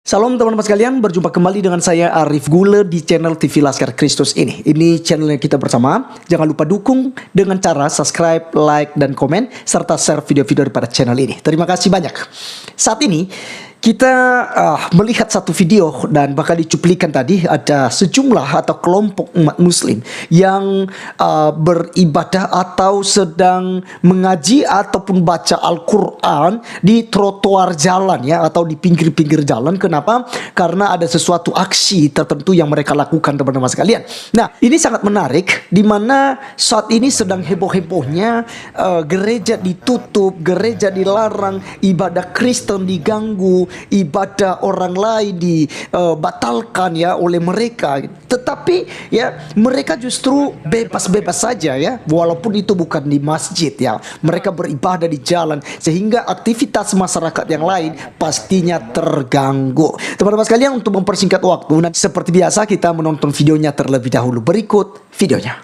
Salam teman-teman sekalian, berjumpa kembali dengan saya Arif Gule di channel TV Laskar Kristus ini. Ini channel yang kita bersama. Jangan lupa dukung dengan cara subscribe, like, dan komen, serta share video-video daripada channel ini. Terima kasih banyak. Saat ini kita melihat satu video dan bakal dicuplikan tadi ada sejumlah atau kelompok umat muslim yang beribadah atau sedang mengaji ataupun baca Al-Quran di trotoar jalan ya, atau di pinggir-pinggir jalan. Kenapa? Karena ada sesuatu aksi tertentu yang mereka lakukan, teman-teman sekalian. Nah, ini sangat menarik di mana saat ini sedang heboh-hebohnya gereja ditutup, gereja dilarang, ibadah Kristen diganggu, ibadah orang lain dibatalkan ya oleh mereka. Tetapi ya mereka justru bebas-bebas saja ya, walaupun itu bukan di masjid ya. Mereka beribadah di jalan sehingga aktivitas masyarakat yang lain pastinya terganggu. Teman-teman sekalian, untuk mempersingkat waktu, seperti biasa kita menonton videonya terlebih dahulu. Berikut videonya.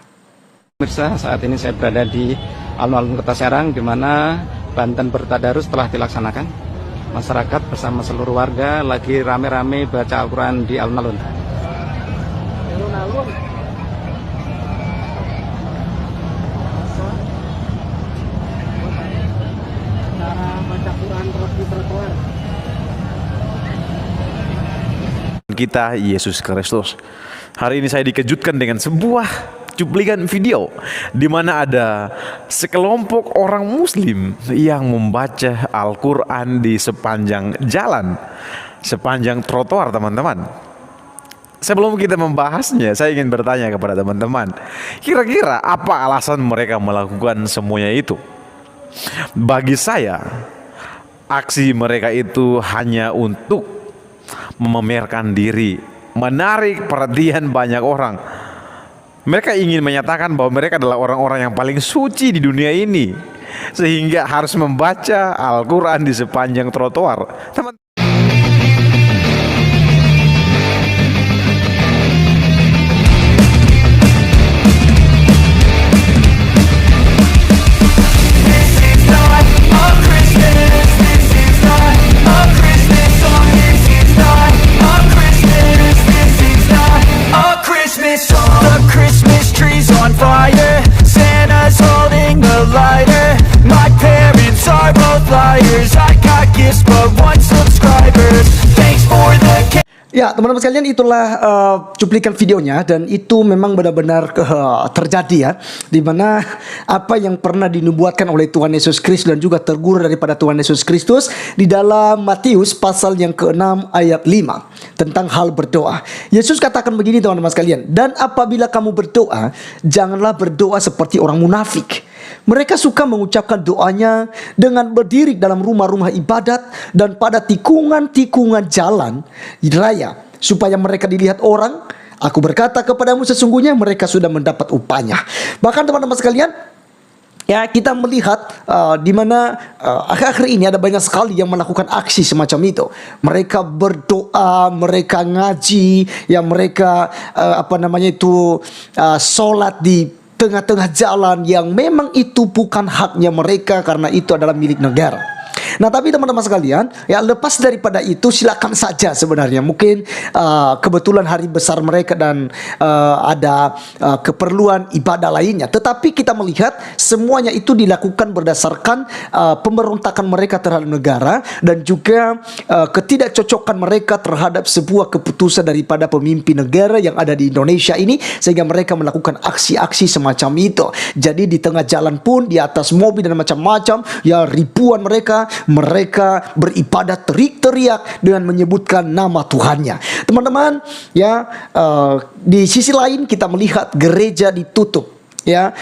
Pemirsa, saat ini saya berada di alun-alun Kota Serang, di mana Banten Bertadarus telah dilaksanakan. Masyarakat bersama seluruh warga lagi rame-rame baca Al-Quran di alun-alun. Kita Yesus Kristus. Hari ini saya dikejutkan dengan sebuah cuplikan video di mana ada sekelompok orang muslim yang membaca Al-Quran di sepanjang jalan, sepanjang trotoar, teman-teman. Sebelum kita membahasnya, saya ingin bertanya kepada teman-teman, kira-kira apa alasan mereka melakukan semuanya itu? Bagi saya, aksi mereka itu hanya untuk memamerkan diri, menarik perhatian banyak orang. Mereka ingin menyatakan bahwa mereka adalah orang-orang yang paling suci di dunia ini, sehingga harus membaca Al-Quran di sepanjang trotoar. Teman, ya, teman-teman sekalian, itulah cuplikan videonya, dan itu memang benar-benar terjadi ya, dimana apa yang pernah dinubuatkan oleh Tuhan Yesus Kristus dan juga tergurau daripada Tuhan Yesus Kristus di dalam Matius pasal yang ke-6 ayat 5 tentang hal berdoa. Yesus katakan begini, teman-teman sekalian, dan apabila kamu berdoa, janganlah berdoa seperti orang munafik. Mereka suka mengucapkan doanya dengan berdiri dalam rumah-rumah ibadat dan pada tikungan-tikungan jalan raya, supaya mereka dilihat orang. Aku berkata kepadamu, sesungguhnya mereka sudah mendapat upahnya. Bahkan teman-teman sekalian, ya, kita melihat di mana akhir-akhir ini ada banyak sekali yang melakukan aksi semacam itu. Mereka berdoa, mereka ngaji, ya mereka sholat di tengah-tengah jalan yang memang itu bukan haknya mereka, karena itu adalah milik negara. Nah, tapi teman-teman sekalian, ya lepas daripada itu, silakan saja sebenarnya. Mungkin kebetulan hari besar mereka dan ada keperluan ibadah lainnya. Tetapi kita melihat semuanya itu dilakukan berdasarkan pemberontakan mereka terhadap negara dan juga ketidakcocokan mereka terhadap sebuah keputusan daripada pemimpin negara yang ada di Indonesia ini, sehingga mereka melakukan aksi-aksi semacam itu. Jadi di tengah jalan pun, di atas mobil dan macam-macam, ya ribuan mereka beribadah teriak-teriak dengan menyebutkan nama Tuhannya. Teman-teman, ya di sisi lain kita melihat gereja ditutup. Ya,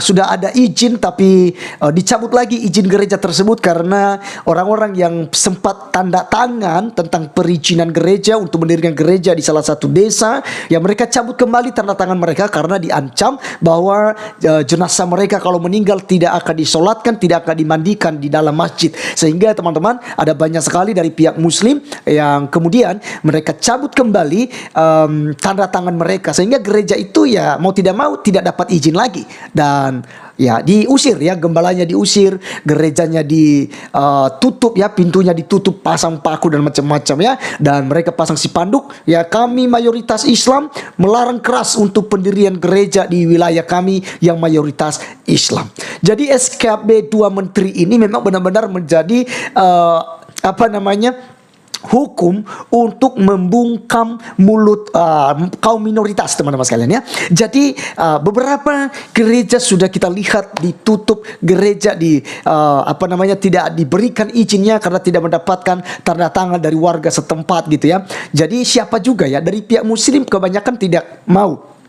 sudah ada izin, tapi dicabut lagi izin gereja tersebut karena orang-orang yang sempat tanda tangan tentang perizinan gereja untuk mendirikan gereja di salah satu desa, ya mereka cabut kembali tanda tangan mereka karena diancam bahwa jenazah mereka kalau meninggal tidak akan disolatkan, tidak akan dimandikan di dalam masjid. Sehingga teman-teman, ada banyak sekali dari pihak muslim yang kemudian mereka cabut kembali tanda tangan mereka, sehingga gereja itu ya mau tidak mau tidak dapat izin lagi, dan ya diusir ya, gembalanya diusir, gerejanya ditutup ya, pintunya ditutup, pasang paku dan macam-macam ya, dan mereka pasang spanduk ya, kami mayoritas Islam melarang keras untuk pendirian gereja di wilayah kami yang mayoritas Islam. Jadi SKB 2 Menteri ini memang benar-benar menjadi hukum untuk membungkam mulut kaum minoritas, teman-teman sekalian ya. Jadi beberapa gereja sudah kita lihat ditutup, gereja tidak diberikan izinnya karena tidak mendapatkan tanda tangan dari warga setempat gitu ya. Jadi siapa juga ya dari pihak muslim kebanyakan tidak mau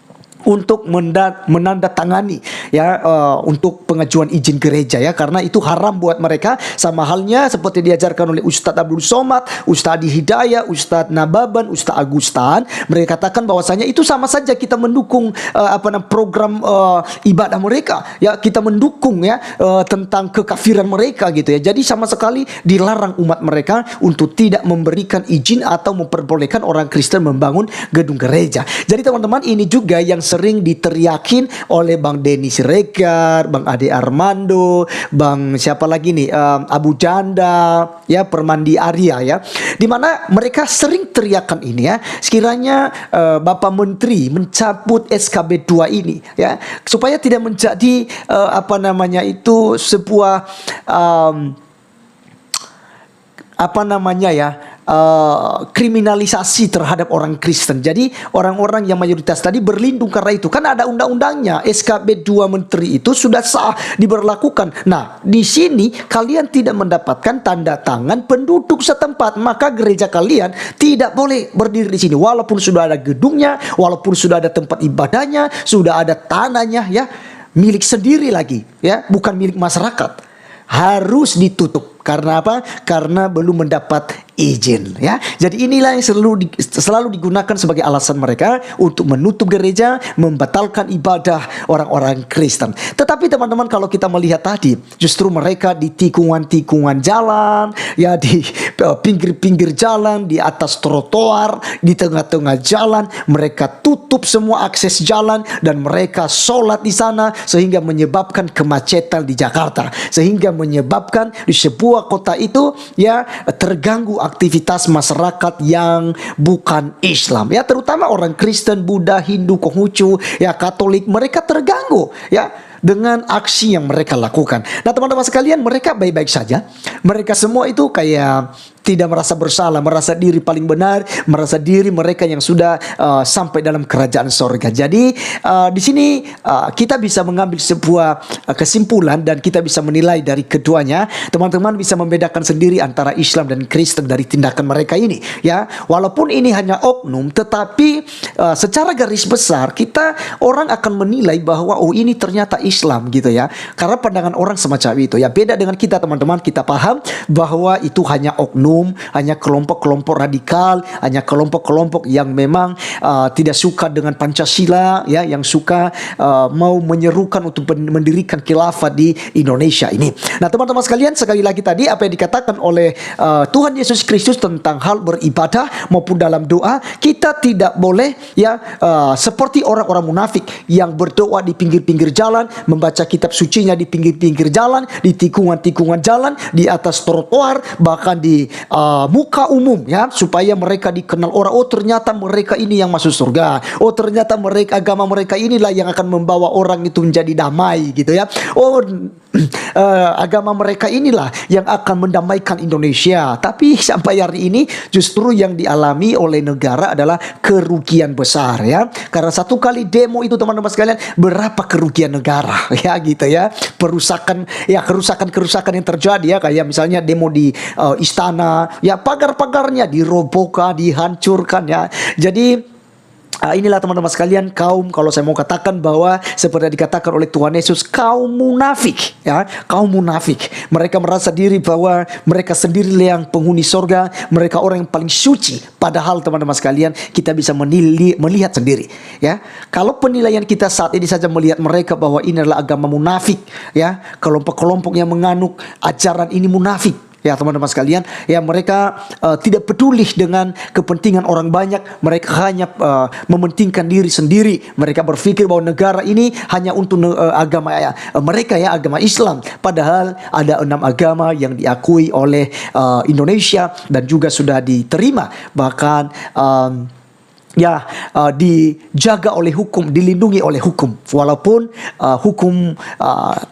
untuk menandatangani ya untuk pengajuan izin gereja ya, karena itu haram buat mereka, sama halnya seperti diajarkan oleh Ustadz Abdul Somad, Ustadz Adi Hidayah, Ustadz Nababan, Ustadz Agustan. Mereka katakan bahwasanya itu sama saja kita mendukung program ibadah mereka ya, kita mendukung ya tentang kekafiran mereka gitu ya. Jadi sama sekali dilarang umat mereka untuk tidak memberikan izin atau memperbolehkan orang Kristen membangun gedung gereja. Jadi teman-teman, ini juga yang sering diteriakin oleh Bang Denny Siregar, Bang Ade Armando, Bang siapa lagi nih, Abu Janda, ya Permandi Arya ya, dimana mereka sering teriakan ini ya, sekiranya Bapak Menteri mencabut SKB 2 ini ya, supaya tidak menjadi sebuah kriminalisasi terhadap orang Kristen. Jadi orang-orang yang mayoritas tadi berlindung karena itu. Kan ada undang-undangnya, SKB 2 Menteri itu sudah sah diberlakukan. Nah, di sini kalian tidak mendapatkan tanda tangan penduduk setempat, maka gereja kalian tidak boleh berdiri di sini. Walaupun sudah ada gedungnya, walaupun sudah ada tempat ibadahnya, sudah ada tanahnya ya, milik sendiri lagi ya, bukan milik masyarakat. Harus ditutup. Karena apa? Karena belum mendapat izin ya. Jadi inilah yang selalu digunakan sebagai alasan mereka untuk menutup gereja, membatalkan ibadah orang-orang Kristen. Tetapi teman-teman, kalau kita melihat tadi, justru mereka di tikungan-tikungan jalan, ya di pinggir-pinggir jalan, di atas trotoar, di tengah-tengah jalan, mereka tutup semua akses jalan dan mereka sholat di sana, sehingga menyebabkan kemacetan di Jakarta, sehingga menyebabkan di sebuah kota itu ya terganggu aktivitas masyarakat yang bukan Islam ya, terutama orang Kristen, Buddha, Hindu, Konghucu ya, Katolik, mereka terganggu ya dengan aksi yang mereka lakukan. Nah teman-teman sekalian, mereka baik-baik saja, mereka semua itu kayak tidak merasa bersalah, merasa diri paling benar, merasa diri mereka yang sudah sampai dalam kerajaan sorga. Jadi di sini kita bisa mengambil sebuah kesimpulan dan kita bisa menilai dari keduanya. Teman-teman bisa membedakan sendiri antara Islam dan Kristen dari tindakan mereka ini ya. Walaupun ini hanya oknum, tetapi secara garis besar orang akan menilai bahwa oh ini ternyata Islam gitu ya. Karena pandangan orang semacam itu ya. Beda dengan kita teman-teman, kita paham bahwa itu hanya oknum, hanya kelompok-kelompok radikal, hanya kelompok-kelompok yang memang tidak suka dengan Pancasila ya, yang suka mau menyerukan untuk mendirikan khilafah di Indonesia ini. Nah teman-teman sekalian, sekali lagi tadi apa yang dikatakan oleh Tuhan Yesus Kristus tentang hal beribadah maupun dalam doa, kita tidak boleh ya seperti orang-orang munafik yang berdoa di pinggir-pinggir jalan, membaca kitab sucinya di pinggir-pinggir jalan, di tikungan-tikungan jalan, di atas trotoar, bahkan di muka umum ya, supaya mereka dikenal orang, oh ternyata mereka ini yang masuk surga, oh ternyata agama mereka inilah yang akan membawa orang itu menjadi damai gitu ya, oh agama mereka inilah yang akan mendamaikan Indonesia. Tapi sampai hari ini justru yang dialami oleh negara adalah kerugian besar ya, karena satu kali demo itu teman-teman sekalian berapa kerugian negara ya gitu ya, kerusakan yang terjadi ya, kayak misalnya demo di istana ya, pagar-pagarnya dirobohkan, dihancurkan ya. Jadi inilah teman-teman sekalian kalau saya mau katakan bahwa seperti dikatakan oleh Tuhan Yesus, kaum munafik ya, kaum munafik. Mereka merasa diri bahwa mereka sendiri yang penghuni sorga, mereka orang yang paling suci. Padahal teman-teman sekalian, kita bisa melihat sendiri ya. Kalau penilaian kita saat ini saja melihat mereka bahwa ini adalah agama munafik ya, kelompok-kelompok yang menganut ajaran ini munafik Ya teman-teman sekalian, ya mereka tidak peduli dengan kepentingan orang banyak. Mereka hanya mementingkan diri sendiri. Mereka berpikir bahwa negara ini hanya untuk agama mereka, ya agama Islam. Padahal ada 6 agama yang diakui oleh Indonesia dan juga sudah diterima. Bahkan dijaga oleh hukum, dilindungi oleh hukum. Walaupun hukum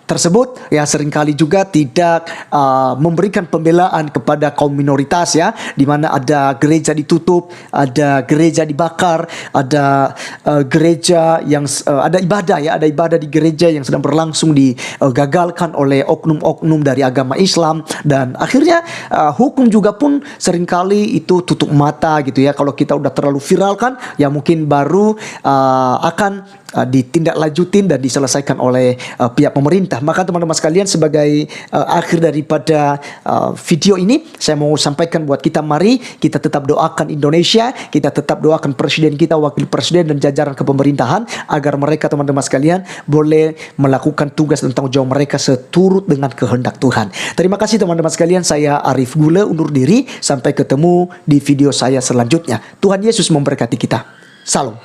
tersebut ya seringkali juga tidak memberikan pembelaan kepada kaum minoritas, ya, di mana ada gereja ditutup, ada gereja dibakar, ada gereja yang ada ibadah di gereja yang sedang berlangsung digagalkan oleh oknum-oknum dari agama Islam. Dan akhirnya hukum juga pun seringkali itu tutup mata gitu ya. Kalau kita udah terlalu viral kan, ya mungkin baru akan ditindaklanjutin dan diselesaikan oleh pihak pemerintah. Maka teman-teman sekalian, sebagai akhir daripada video ini, saya mau sampaikan buat kita, mari kita tetap doakan Indonesia, kita tetap doakan presiden kita, wakil presiden dan jajaran kepemerintahan, agar mereka teman-teman sekalian boleh melakukan tugas dan tanggung jawab mereka seturut dengan kehendak Tuhan. Terima kasih teman-teman sekalian, saya Arif Gule undur diri, sampai ketemu di video saya selanjutnya. Tuhan Yesus memberkati kita. Salam.